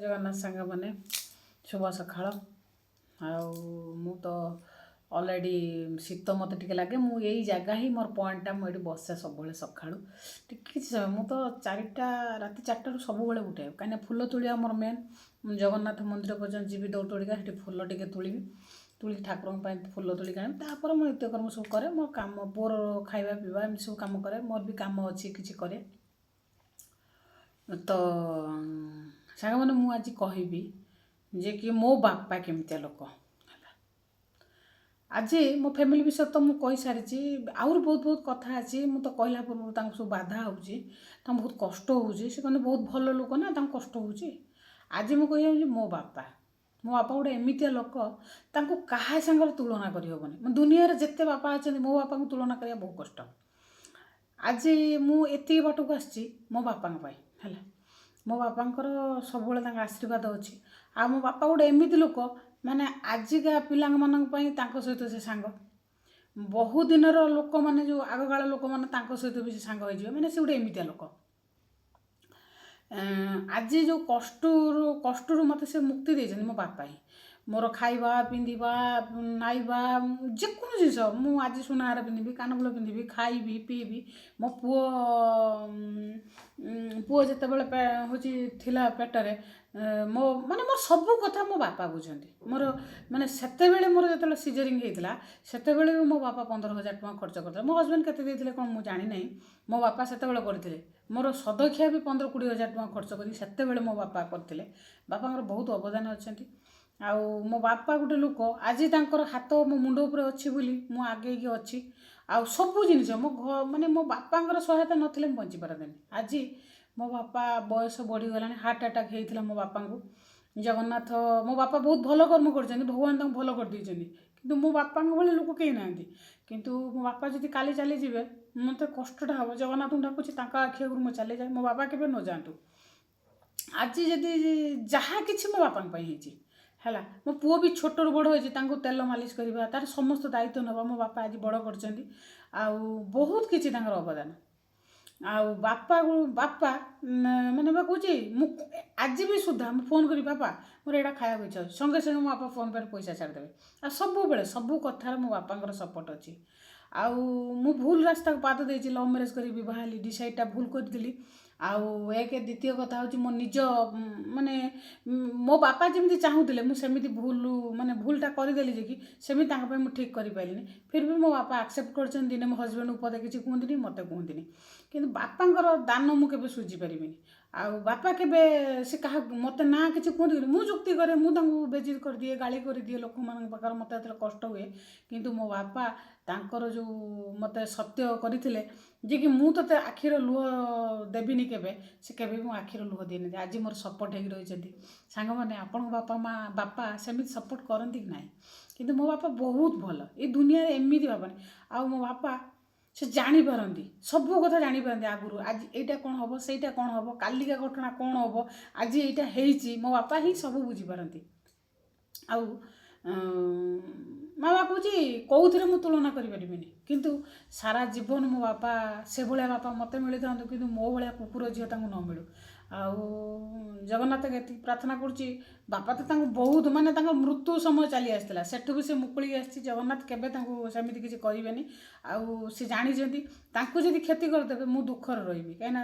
ଜଗନ୍ନାଥ ସାଙ୍ଗମାନେ ଶୁଭ ସକାଳ। ଆଉ ମୁଁ ତ ଅଲରେଡ଼ି ଶୀତ ମୋତେ ଟିକେ ଲାଗେ। ମୁଁ ଏଇ ଜାଗା ହିଁ ମୋର ପଏଣ୍ଟଟା, ମୁଁ ଏଠି ବସେ ସବୁବେଳେ ସକାଳୁ ଟିକେ କିଛି ସମୟ। ମୁଁ ତ ରାତି 4ଟାରୁ ସବୁବେଳେ ଉଠେ, କାହିଁକିନା ଫୁଲ ତୋଳିବା ମୋର ମେନ୍। ଜଗନ୍ନାଥ ମନ୍ଦିର ପର୍ଯ୍ୟନ୍ତ ଯିବି ଦୌଡ଼ିକା, ସେଠି ଫୁଲ ଟିକେ ତୋଳିବି, ତୁଳିକି ଠାକୁରଙ୍କ ପାଇଁ ଫୁଲ ତୋଳିକି ଆଣିବି। ତାପରେ ମୁଁ ନିତ୍ୟକର୍ମ ସବୁ କରେ, ମୋ କାମ, ପୁଅର ଖାଇବା ପିଇବା ଏମିତି ସବୁ କାମ କରେ। ମୋର ବି କାମ ଅଛି କିଛି କରେ। ତ ସାଙ୍ଗମାନେ ମୁଁ ଆଜି କହିବି ଯେ କି ମୋ ବାପା କେମିତିଆ ଲୋକ। ଆଜି ମୋ ଫ୍ୟାମିଲି ବିଷୟରେ ତ ମୁଁ କହିସାରିଛି, ଆହୁରି ବହୁତ କଥା ଅଛି। ମୁଁ ତ କହିଲା ପୂର୍ବରୁ ତାଙ୍କୁ ସବୁ ବାଧା ହେଉଛି, ତାଙ୍କୁ ବହୁତ କଷ୍ଟ ହେଉଛି। ସେମାନେ ବହୁତ ଭଲ ଲୋକ ନା, ତାଙ୍କୁ କଷ୍ଟ ହେଉଛି। ଆଜି ମୁଁ କହିଯାଉଛି ମୋ ବାପା ଗୋଟେ ଏମିତିଆ ଲୋକ, ତାଙ୍କୁ କାହା ସାଙ୍ଗରେ ତୁଳନା କରିହେବନି। ଦୁନିଆରେ ଯେତେ ବାପା ଅଛନ୍ତି, ମୋ ବାପାଙ୍କୁ ତୁଳନା କରିବା ବହୁତ କଷ୍ଟ। ଆଜି ମୁଁ ଏତିକି ବାଟକୁ ଆସିଛି ମୋ ବାପାଙ୍କ ପାଇଁ ହେଲା। ମୋ ବାପାଙ୍କର ସବୁବେଳେ ତାଙ୍କ ଆଶୀର୍ବାଦ ଅଛି। ଆଉ ମୋ ବାପା ଗୋଟେ ଏମିତି ଲୋକ, ମାନେ ଆଜିକା ପିଲାମାନଙ୍କ ପାଇଁ ତାଙ୍କ ସହିତ ସେ ସାଙ୍ଗ। ବହୁ ଦିନର ଲୋକମାନେ, ଯେଉଁ ଆଗକାଳ ଲୋକମାନେ, ତାଙ୍କ ସହିତ ବି ସେ ସାଙ୍ଗ ହେଇଯିବେ। ମାନେ ସେ ଗୋଟେ ଏମିତିଆ ଲୋକ। ଆଜି ଯେଉଁ କଷ୍ଟରୁ ମୋତେ ସେ ମୁକ୍ତି ଦେଇଛନ୍ତି ମୋ ବାପା ହିଁ। ମୋର ଖାଇବା ପିନ୍ଧିବା ନାଇବା ଯେକୌଣସି ଜିନିଷ, ମୁଁ ଆଜି ସୁନାହାର ପିନ୍ଧିବି, କାନଫୁଲ ପିନ୍ଧିବି, ଖାଇବି ପିଇବି। ମୋ ପୁଅ ଯେତେବେଳେ ହେଉଛି ଥିଲା ପେଟରେ, ମୋର ସବୁ କଥା ମୋ ବାପା ବୁଝନ୍ତି। ସେତେବେଳେ ମୋର ଯେତେବେଳେ ସିଜରିଂ ହେଇଥିଲା, ସେତେବେଳେ ବି ମୋ ବାପା 15,000 ଟଙ୍କା ଖର୍ଚ୍ଚ କରିଥିଲେ। ମୋ ହଜବେଣ୍ଡ କେତେ ଦେଇଥିଲେ କ'ଣ ମୁଁ ଜାଣିନାହିଁ, ମୋ ବାପା ସେତେବେଳେ କରିଥିଲେ। ମୋର ସଦକ୍ଷା ବି 15-20 ହଜାର ଟଙ୍କା ଖର୍ଚ୍ଚ କରି ସେତେବେଳେ ମୋ ବାପା କରିଥିଲେ। ବାପାଙ୍କର ବହୁତ ଅବଦାନ ଅଛନ୍ତି। ଆଉ ମୋ ବାପା ଗୋଟେ ଲୋକ, ଆଜି ତାଙ୍କର ହାତ ମୋ ମୁଣ୍ଡ ଉପରେ ଅଛି ବୋଲି ମୁଁ ଆଗେଇକି ଅଛି। ଆଉ ସବୁ ଜିନିଷ ମୋ ବାପାଙ୍କର ସହାୟତା ନଥିଲେ ମୁଁ ବଞ୍ଚିପାରନ୍ତିନି। ଆଜି ମୋ ବାପା ବୟସ ବଢ଼ିଗଲାଣି, ହାର୍ଟ ଆଟାକ୍ ହେଇଥିଲା ମୋ ବାପାଙ୍କୁ। ଜଗନ୍ନାଥ, ମୋ ବାପା ବହୁତ ଭଲ କର୍ମ କରିଛନ୍ତି, ଭଗବାନ ତାଙ୍କୁ ଭଲ କରିଦେଇଛନ୍ତି। କିନ୍ତୁ ମୋ ବାପାଙ୍କ ଭଳି ଲୋକ କେହି ନାହାନ୍ତି। କିନ୍ତୁ ମୋ ବାପା ଯଦି କାଲି ଚାଲିଯିବେ, ମୋତେ କଷ୍ଟଟା ହେବ। ଜଗନ୍ନାଥଙ୍କୁ ଡାକୁଛି ତାଙ୍କ ଆଖି ଆଗରୁ ମୁଁ ଚାଲିଯାଏ, ମୋ ବାପା କେବେ ନ ଯାଆନ୍ତୁ। ଆଜି ଯଦି ଯାହା କିଛି ମୋ ବାପାଙ୍କ ପାଇଁ ହେଇଛି ହେଲା। ମୋ ପୁଅ ବି ଛୋଟରୁ ବଡ଼ ହୋଇଛି, ତାଙ୍କୁ ତେଲ ମାଲିସ କରିବା, ତାର ସମସ୍ତ ଦାୟିତ୍ୱ ନେବା ମୋ ବାପା ଆଜି ବଡ଼ କରିଛନ୍ତି। ଆଉ ବହୁତ କିଛି ତାଙ୍କର ଅବଦାନ। ଆଉ ବାପା କହୁଛି, ମୁଁ ଆଜି ବି ସୁଦ୍ଧା ମୁଁ ଫୋନ୍ କରି, ବାପା ମୋର ଏଇଟା ଖାଇବାକୁ ଇଚ୍ଛା ହେଉଛି, ସଙ୍ଗେ ସଙ୍ଗେ ମୋ ବାପା ଫୋନ୍ ପେ'ରେ ପଇସା ଛାଡ଼ିଦେବେ। ଆଉ ସବୁବେଳେ ସବୁ କଥାରେ ମୋ ବାପାଙ୍କର ସପୋର୍ଟ ଅଛି। ଆଉ ମୁଁ ଭୁଲ ରାସ୍ତାକୁ ପାଦ ଦେଇଛି, ଲଭ୍ ମ୍ୟାରେଜ୍ କରି ବିବାହ ହେଲି, ଡିସାଇଡ଼୍ଟା ଭୁଲ କରିଥିଲି। ଆଉ ଦ୍ୱିତୀୟ କଥା ହେଉଛି, ମୋ ନିଜ ମୋ ବାପା ଯେମିତି ଚାହୁଁଥିଲେ ମୁଁ ସେମିତି ଭୁଲଟା କରିଦେଲି ଯେ କି ସେମିତି ତାଙ୍କ ପାଇଁ ମୁଁ ଠିକ୍ କରିପାରିଲିନି। ଫିର୍ ବି ମୋ ବାପା ଆକ୍ସେପ୍ଟ କରିଛନ୍ତି। ଦିନେ ମୋ ହଜବେଣ୍ଡ ପଦେ କିଛି କୁହନ୍ତିନି, ମୋତେ କୁହନ୍ତିନି। କିନ୍ତୁ ବାପାଙ୍କର ଦାନ ମୁଁ କେବେ ସୁଝିପାରିବିନି। ଆଉ ବାପା କେବେ ସେ ମୋତେ ନା କିଛି କୁହନ୍ତିନି, ମୁଁ ଯୁକ୍ତି କରେ, ମୁଁ ତାଙ୍କୁ ବେଜିତ୍ କରିଦିଏ, ଗାଳି କରିଦିଏ ଲୋକମାନଙ୍କ ପାଖରେ, ମୋତେ ଯେତେବେଳେ କଷ୍ଟ ହୁଏ। କିନ୍ତୁ ମୋ ବାପା ତାଙ୍କର ଯେଉଁ ମୋତେ ସତ୍ୟ କରିଥିଲେ ଯେ କି ମୁଁ ତୋତେ ଆଖିର ଲୁହ ଦେବିନି କେବେ, ସେ କେବେ ବି ମୋ ଆଖିର ଲୁହ ଦେଇନାହାନ୍ତି। ଆଜି ମୋର ସପୋର୍ଟ ହେଇକି ରହିଛନ୍ତି। ସାଙ୍ଗମାନେ, ଆପଣଙ୍କ ବାପା ସେମିତି ସପୋର୍ଟ କରନ୍ତି କି ନାହିଁ? କିନ୍ତୁ ମୋ ବାପା ବହୁତ ଭଲ। ଏ ଦୁନିଆରେ ଏମିତି ଭାବନି। ଆଉ ମୋ ବାପା ସେ ଜାଣିପାରନ୍ତି, ସବୁ କଥା ଜାଣିପାରନ୍ତି ଆଗରୁ। ଆଜି ଏଇଟା କ'ଣ ହେବ, ସେଇଟା କ'ଣ ହେବ, କାଲିକା ଘଟଣା କ'ଣ ହେବ, ଆଜି ଏଇଟା ହେଇଛି, ମୋ ବାପା ହିଁ ସବୁ ବୁଝିପାରନ୍ତି। ଆଉ ମା' ବାପା କହୁଛି କେଉଁଥିରେ ମୁଁ ତୁଳନା କରିପାରିବିନି। କିନ୍ତୁ ସାରା ଜୀବନ ମୋ ବାପା ସେଭଳିଆ ବାପା ମୋତେ ମିଳିଥାନ୍ତୁ, କିନ୍ତୁ ମୋ ଭଳିଆ କୁକୁର ଝିଅ ତାଙ୍କୁ ନ ମିଳୁ। ଆଉ ଜଗନ୍ନାଥଙ୍କୁ ଏତିକି ପ୍ରାର୍ଥନା କରୁଛି। ବାପା ତ ତାଙ୍କୁ ବହୁତ, ତାଙ୍କ ମୃତ୍ୟୁ ସମୟ ଚାଲି ଆସିଥିଲା, ସେଠୁ ବି ସେ ମୁକୁଳିକି ଆସିଛି। ଜଗନ୍ନାଥ କେବେ ତାଙ୍କୁ ସେମିତି କିଛି କରିବେନି। ଆଉ ସେ ଜାଣିଛନ୍ତି, ତାଙ୍କୁ ଯଦି କ୍ଷତି କରିଦେବେ ମୁଁ ଦୁଃଖରେ ରହିବି। କାହିଁକିନା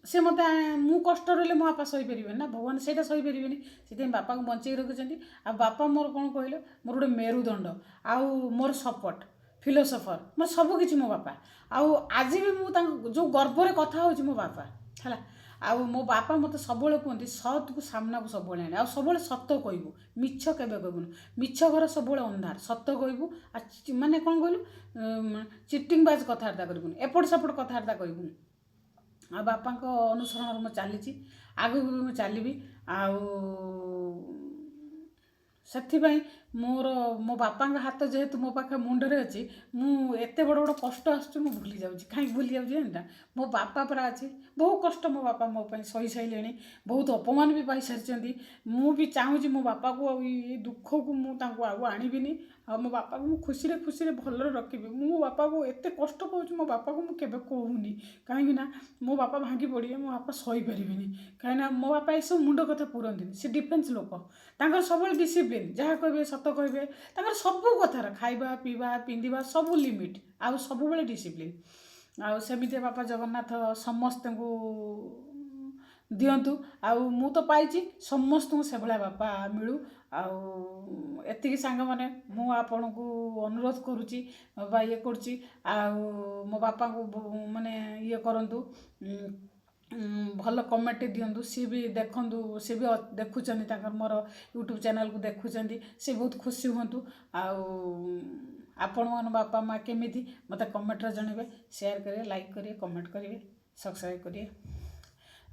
ସିଏ ମୋତେ, ମୁଁ କଷ୍ଟ ରହିଲେ ମୋ ବାପା ସହିପାରିବେନି ନା, ଭଗବାନ ସେଇଟା ସହିପାରିବେନି। ସେଥିପାଇଁ ବାପାଙ୍କୁ ବଞ୍ଚେଇକି ରଖିଛନ୍ତି। ଆଉ ବାପା ମୋର କ'ଣ କହିଲେ, ମୋର ଗୋଟେ ମେରୁଦଣ୍ଡ, ଆଉ ମୋର ସପୋର୍ଟ, ଫିଲୋସଫର, ମୋର ସବୁକିଛି ମୋ ବାପା। ଆଉ ଆଜି ବି ମୁଁ ତାଙ୍କ ଯେଉଁ ଗର୍ବରେ କଥା ହେଉଛି ମୋ ବାପା ହେଲା। ଆଉ ମୋ ବାପା ମୋତେ ସବୁବେଳେ କୁହନ୍ତି, ସତ୍କୁ ସାମ୍ନାକୁ ସବୁବେଳେ ଆଣେ, ଆଉ ସବୁବେଳେ ସତ କହିବୁ, ମିଛ କେବେ କହିବୁନି। ମିଛ ଘର ସବୁବେଳେ ଅନ୍ଧାର, ସତ କହିବୁ। ଆଉ କ'ଣ କହିଲୁ, ଚିଟିଂବାଜ କଥାବାର୍ତ୍ତା କରିବୁନି, ଏପଟ ସେପଟ କଥାବାର୍ତ୍ତା କହିବୁନି। ଆଉ ବାପାଙ୍କ ଅନୁସରଣରେ ମୁଁ ଚାଲିଛି, ଆଗକୁ ବି ମୁଁ ଚାଲିବି। ଆଉ ସେଥିପାଇଁ ମୋର ମୋ ବାପାଙ୍କ ହାତ ଯେହେତୁ ମୋ ପାଖେ ମୁଣ୍ଡରେ ଅଛି, ମୁଁ ଏତେ ବଡ଼ ବଡ଼ କଷ୍ଟ ଆସୁଛି ମୁଁ ଭୁଲି ଯାଉଛି। କାହିଁକି ଭୁଲି ଯାଉଛି ଜାଣିଟା, ମୋ ବାପା ପରା ଅଛି। ବହୁ କଷ୍ଟ ମୋ ବାପା ମୋ ପାଇଁ ସହି ସାରିଲେଣି, ବହୁତ ଅପମାନ ବି ପାଇସାରିଛନ୍ତି। ମୁଁ ବି ଚାହୁଁଛି ମୋ ବାପାକୁ ଆଉ ଏଇ ଦୁଃଖକୁ ମୁଁ ତାଙ୍କୁ ଆଉ ଆଣିବିନି। ଆଉ ମୋ ବାପାକୁ ମୁଁ ଖୁସିରେ ଖୁସିରେ ଭଲରେ ରଖିବି। ମୁଁ ମୋ ବାପାକୁ ଏତେ କଷ୍ଟ ପାଉଛି, ମୋ ବାପାକୁ ମୁଁ କେବେ କହୁନି। କାହିଁକି ନା ମୋ ବାପା ଭାଙ୍ଗି ପଡ଼ିବେ, ମୋ ବାପା ସହିପାରିବେନି। କାହିଁକିନା ମୋ ବାପା ଏସବୁ ମୁଣ୍ଡ କଥା ପୁରନ୍ତିନି। ସେ ଡିଫେନ୍ସ ଲୋକ, ତାଙ୍କର ସବୁବେଳେ ଡିସିପ୍ଲିନ୍। ଯାହା କହିବେ ସତ କହିବେ। ତାଙ୍କର ସବୁ କଥାର ଖାଇବା ପିଇବା ପିନ୍ଧିବା ସବୁ ଲିମିଟ୍, ଆଉ ସବୁବେଳେ ଡିସିପ୍ଲିନ୍। ଆଉ ସେମିତି ବାପା ଜଗନ୍ନାଥ ସମସ୍ତଙ୍କୁ ଦିଅନ୍ତୁ। ଆଉ ମୁଁ ତ ପାଇଛି, ସମସ୍ତଙ୍କୁ ସେଭଳିଆ ବାପା ମିଳୁ। ଆଉ ଏତିକି ସାଙ୍ଗମାନେ ମୁଁ ଆପଣଙ୍କୁ ଅନୁରୋଧ କରୁଛି ବା ଇଏ କରୁଛି। ଆଉ ମୋ ବାପାଙ୍କୁ ମାନେ ଇଏ କରନ୍ତୁ, ଭଲ କମେଣ୍ଟ ଦିଅନ୍ତୁ। ସିଏ ବି ଦେଖନ୍ତୁ, ସିଏ ବି ଦେଖୁଛନ୍ତି, ତାଙ୍କର ମୋର ୟୁଟ୍ୟୁବ୍ ଚ୍ୟାନେଲ୍କୁ ଦେଖୁଛନ୍ତି, ସେ ବହୁତ ଖୁସି ହୁଅନ୍ତୁ। ଆଉ ଆପଣମାନ ବାପା ମାଆ କେମିତି ମୋତେ କମେଣ୍ଟରେ ଜଣାଇବେ, ସେୟାର କରିବେ, ଲାଇକ୍ କରିବେ, କମେଣ୍ଟ କରିବେ, ସବସ୍କ୍ରାଇବ୍ କରିବେ।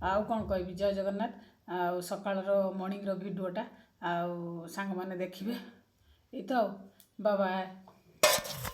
ଆଉ କ'ଣ କହିବି, ଜୟ ଜଗନ୍ନାଥ। ଆଉ ସକାଳର ମର୍ଣ୍ଣିଂର ଭିଡ଼ିଓଟା ଆଉ ସାଙ୍ଗମାନେ ଦେଖିବେ। ଏଇ ତ ଆଉ, ବାଏ ବାଏ।